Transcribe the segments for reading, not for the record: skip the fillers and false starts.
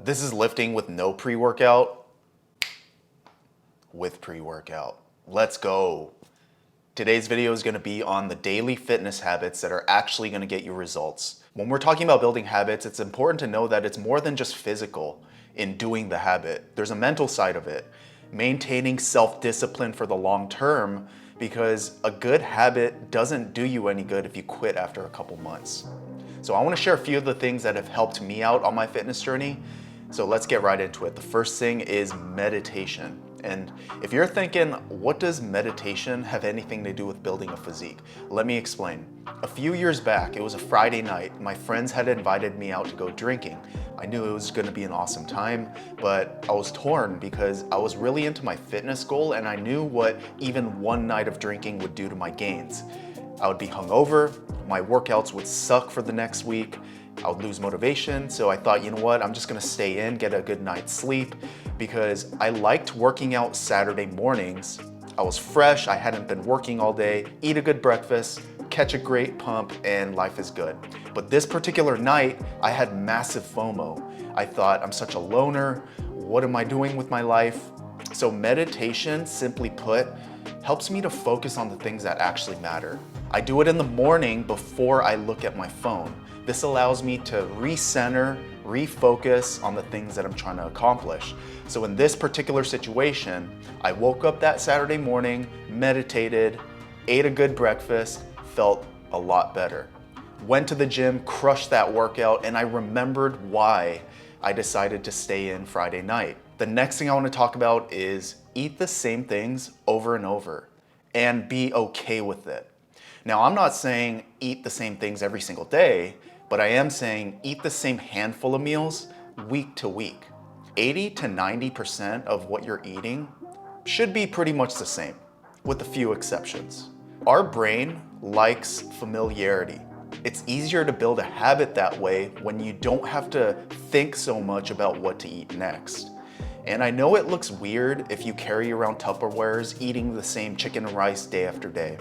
This is lifting with no pre-workout, with pre-workout. Let's go. Today's video is going to be on the daily fitness habits that are actually going to get you results. When we're talking about building habits, it's important to know that it's more than just physical in doing the habit. There's a mental side of it. Maintaining self-discipline for the long term, because a good habit doesn't do you any good if you quit after a couple months. So I want to share a few of the things that have helped me out on my fitness journey. So let's get right into it. The first thing is meditation. And if you're thinking, what does meditation have anything to do with building a physique? Let me explain. A few years back, it was a Friday night. My friends had invited me out to go drinking. I knew it was going to be an awesome time, but I was torn because I was really into my fitness goal and I knew what even one night of drinking would do to my gains. I would be hungover, my workouts would suck for the next week, I would lose motivation, so I thought, you know what, I'm just gonna stay in, get a good night's sleep, because I liked working out Saturday mornings. I was fresh, I hadn't been working all day, eat a good breakfast, catch a great pump, and life is good. But this particular night, I had massive FOMO. I thought, I'm such a loner, what am I doing with my life? So meditation, simply put, helps me to focus on the things that actually matter. I do it in the morning before I look at my phone. This allows me to recenter, refocus on the things that I'm trying to accomplish. So in this particular situation, I woke up that Saturday morning, meditated, ate a good breakfast, felt a lot better. Went to the gym, crushed that workout, and I remembered why I decided to stay in Friday night. The next thing I want to talk about is eat the same things over and over and be okay with it. Now, I'm not saying eat the same things every single day, but I am saying eat the same handful of meals week to week. 80 to 90% of what you're eating should be pretty much the same, with a few exceptions. Our brain likes familiarity. It's easier to build a habit that way when you don't have to think so much about what to eat next. And I know it looks weird if you carry around Tupperwares eating the same chicken and rice day after day.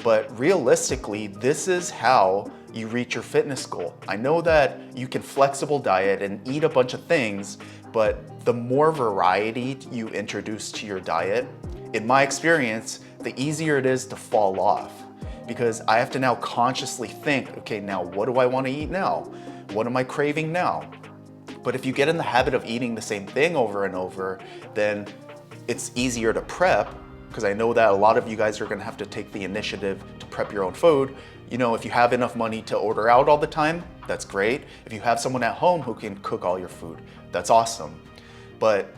But realistically, this is how you reach your fitness goal. I know that you can flexible diet and eat a bunch of things, but the more variety you introduce to your diet, in my experience, the easier it is to fall off. Because I have to now consciously think, okay, now what do I want to eat now? What am I craving now? But if you get in the habit of eating the same thing over and over, then it's easier to prep, because I know that a lot of you guys are going to have to take the initiative to prep your own food. You know, if you have enough money to order out all the time, that's great. If you have someone at home who can cook all your food, that's awesome. But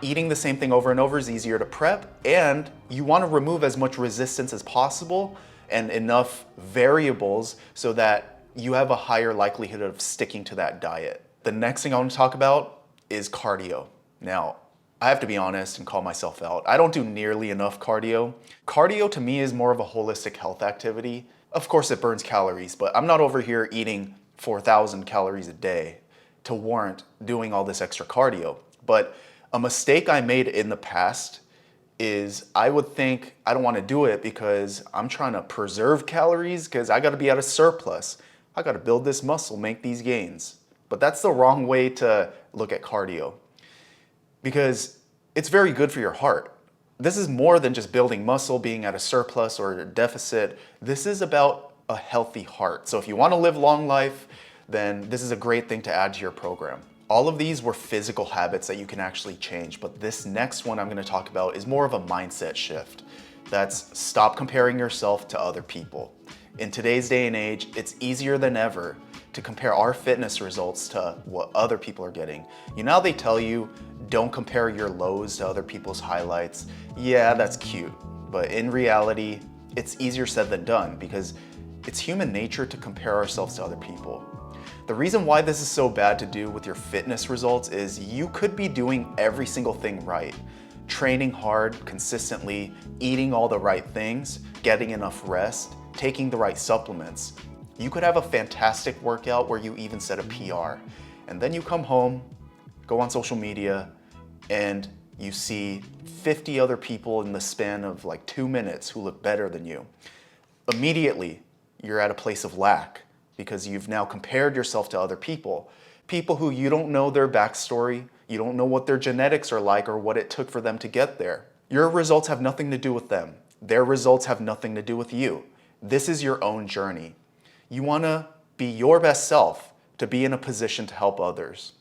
eating the same thing over and over is easier to prep, and you want to remove as much resistance as possible and enough variables so that you have a higher likelihood of sticking to that diet. The next thing I want to talk about is cardio. Now, I have to be honest and call myself out. I don't do nearly enough cardio. Cardio to me is more of a holistic health activity. Of course it burns calories, but I'm not over here eating 4,000 calories a day to warrant doing all this extra cardio. But a mistake I made in the past is I would think I don't want to do it because I'm trying to preserve calories because I got to be at a surplus. I got to build this muscle, make these gains. But that's the wrong way to look at cardio, because it's very good for your heart. This is more than just building muscle, being at a surplus or a deficit. This is about a healthy heart. So if you want to live long life, then this is a great thing to add to your program. All of these were physical habits that you can actually change, but this next one I'm going to talk about is more of a mindset shift. That's stop comparing yourself to other people. In today's day and age, it's easier than ever to compare our fitness results to what other people are getting. You know how they tell you, don't compare your lows to other people's highlights? Yeah, that's cute. But in reality, it's easier said than done because it's human nature to compare ourselves to other people. The reason why this is so bad to do with your fitness results is you could be doing every single thing right. Training hard, consistently, eating all the right things, getting enough rest, taking the right supplements. You could have a fantastic workout where you even set a PR, and then you come home, go on social media, and you see 50 other people in the span of like 2 minutes who look better than you. Immediately, you're at a place of lack because you've now compared yourself to other people. People who you don't know their backstory, you don't know what their genetics are like or what it took for them to get there. Your results have nothing to do with them. Their results have nothing to do with you. This is your own journey. You want to be your best self to be in a position to help others.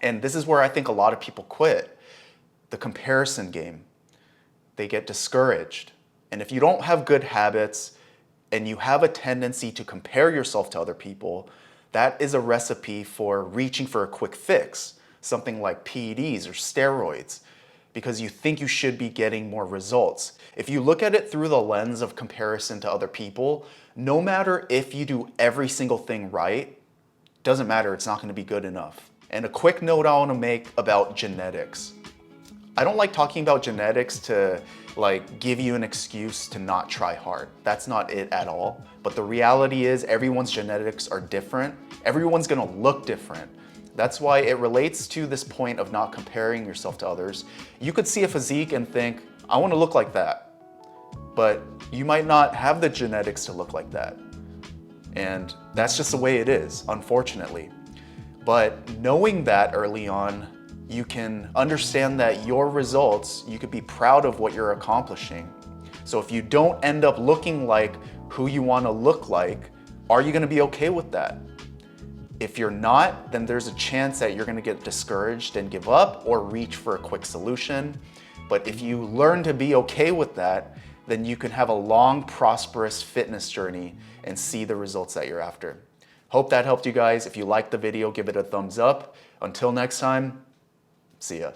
And this is where I think a lot of people quit. The comparison game. They get discouraged. And if you don't have good habits and you have a tendency to compare yourself to other people, that is a recipe for reaching for a quick fix, something like PEDs or steroids, because you think you should be getting more results. If you look at it through the lens of comparison to other people, no matter if you do every single thing right, doesn't matter, it's not going to be good enough. And a quick note I want to make about genetics. I don't like talking about genetics to give you an excuse to not try hard. That's not it at all. But the reality is everyone's genetics are different. Everyone's gonna look different. That's why it relates to this point of not comparing yourself to others. You could see a physique and think, I wanna look like that. But you might not have the genetics to look like that. And that's just the way it is, unfortunately. But knowing that early on, you can understand that your results, you could be proud of what you're accomplishing. So if you don't end up looking like who you want to look like, are you going to be okay with that? If you're not, then there's a chance that you're going to get discouraged and give up or reach for a quick solution. But if you learn to be okay with that, then you can have a long, prosperous fitness journey and see the results that you're after. Hope that helped you guys. If you liked the video, give it a thumbs up. Until next time, see ya.